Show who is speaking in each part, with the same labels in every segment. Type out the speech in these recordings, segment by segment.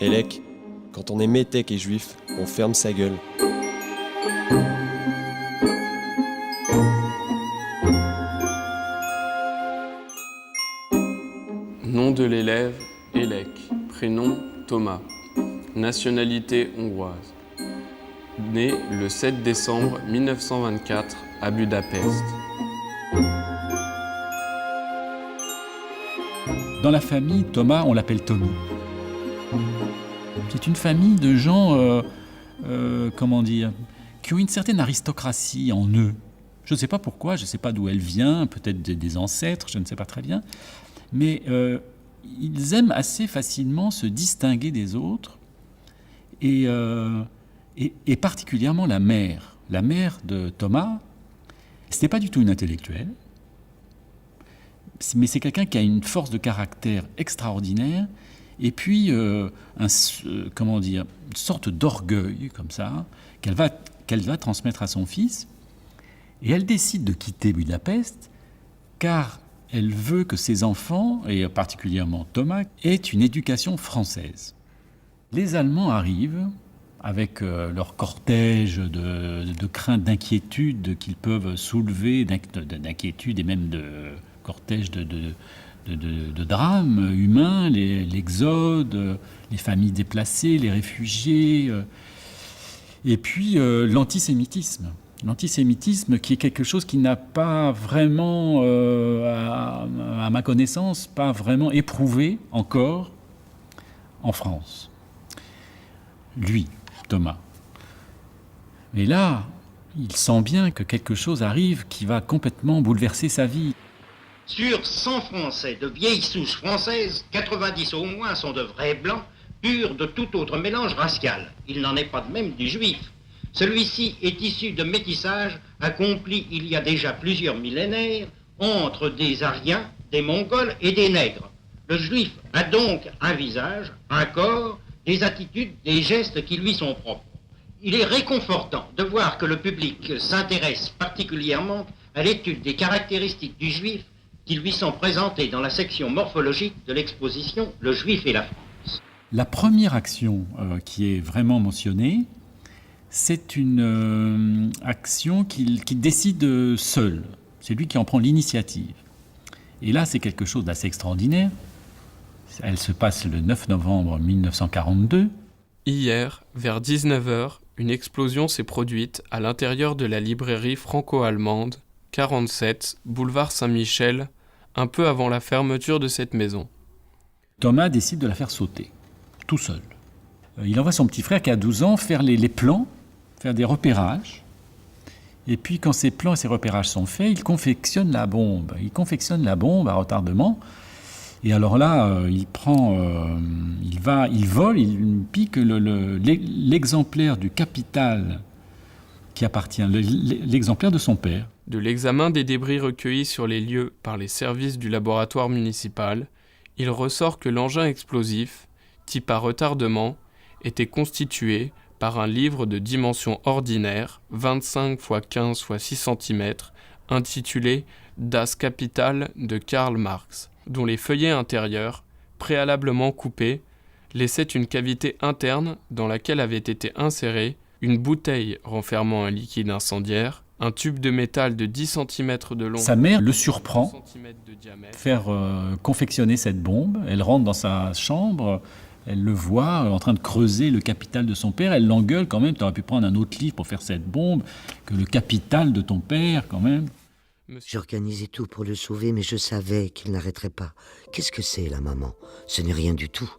Speaker 1: Élec, quand on est métèque et juif, on ferme sa gueule.
Speaker 2: Nom de l'élève, Élec. Prénom, Thomas. Nationalité hongroise. Né le 7 décembre 1924 à Budapest.
Speaker 3: Dans la famille, Thomas, on l'appelle Tommy. C'est une famille de gens, qui ont une certaine aristocratie en eux. Je ne sais pas pourquoi, je ne sais pas d'où elle vient, peut-être des ancêtres, je ne sais pas très bien. Mais ils aiment assez facilement se distinguer des autres. Et particulièrement la mère. La mère de Thomas, ce n'est pas du tout une intellectuelle, mais c'est quelqu'un qui a une force de caractère extraordinaire, et puis une sorte d'orgueil, comme ça, qu'elle va transmettre à son fils. Et elle décide de quitter Budapest, car elle veut que ses enfants, et particulièrement Thomas, aient une éducation française. Les Allemands arrivent avec leur cortège de craintes, d'inquiétudes qu'ils peuvent soulever, d'inquiétudes et même de cortège de drames humains, l'exode, les familles déplacées, les réfugiés, et puis l'antisémitisme. L'antisémitisme qui est quelque chose qui n'a pas vraiment, à ma connaissance, pas vraiment éprouvé encore en France. Lui, Thomas. Et là, il sent bien que quelque chose arrive qui va complètement bouleverser sa vie.
Speaker 4: Sur 100 Français de vieille souche française, 90 au moins sont de vrais blancs, purs de tout autre mélange racial. Il n'en est pas de même du juif. Celui-ci est issu de métissage accompli il y a déjà plusieurs millénaires entre des Aryens, des Mongols et des Nègres. Le juif a donc un visage, un corps, des attitudes, des gestes qui lui sont propres. Il est réconfortant de voir que le public s'intéresse particulièrement à l'étude des caractéristiques du juif qui lui sont présentées dans la section morphologique de l'exposition « Le juif et la France ».
Speaker 3: La première action qui est vraiment mentionnée, c'est une action qu'il décide seul. C'est lui qui en prend l'initiative. Et là, c'est quelque chose d'assez extraordinaire. Elle se passe le 9 novembre 1942.
Speaker 2: Hier, vers 19h, une explosion s'est produite à l'intérieur de la librairie franco-allemande, 47, boulevard Saint-Michel, un peu avant la fermeture de cette maison.
Speaker 3: Thomas décide de la faire sauter, tout seul. Il envoie son petit frère qui a 12 ans faire les plans, faire des repérages. Et puis quand ces plans et ces repérages sont faits, il confectionne la bombe. Il confectionne la bombe à retardement. Et alors là, il vole, il pique l'exemplaire du Capital qui appartient, l'exemplaire de son père.
Speaker 2: De l'examen des débris recueillis sur les lieux par les services du laboratoire municipal, il ressort que l'engin explosif, type à retardement, était constitué par un livre de dimension ordinaire, 25 x 15 x 6 cm, intitulé « Das Kapital » de Karl Marx, dont les feuillets intérieurs, préalablement coupés, laissaient une cavité interne dans laquelle avait été insérée une bouteille renfermant un liquide incendiaire, un tube de métal de 10 cm de long.
Speaker 3: Sa mère le surprend, faire confectionner cette bombe. Elle rentre dans sa chambre, elle le voit en train de creuser le Capital de son père. Elle l'engueule quand même, tu aurais pu prendre un autre livre pour faire cette bombe, que le Capital de ton père quand même.
Speaker 5: J'organisais tout pour le sauver, mais je savais qu'il n'arrêterait pas. Qu'est-ce que c'est, la maman? Ce n'est rien du tout.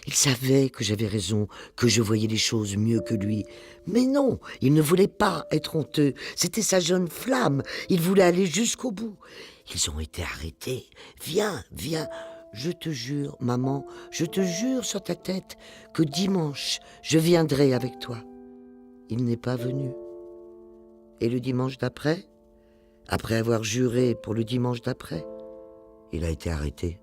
Speaker 5: Il savait que j'avais raison, que je voyais les choses mieux que lui. Mais non, il ne voulait pas être honteux. C'était sa jeune flamme. Il voulait aller jusqu'au bout. Ils ont été arrêtés. Viens, viens. Je te jure, maman, je te jure sur ta tête que dimanche, je viendrai avec toi. Il n'est pas venu. Et le dimanche d'après, après avoir juré pour le dimanche d'après, il a été arrêté.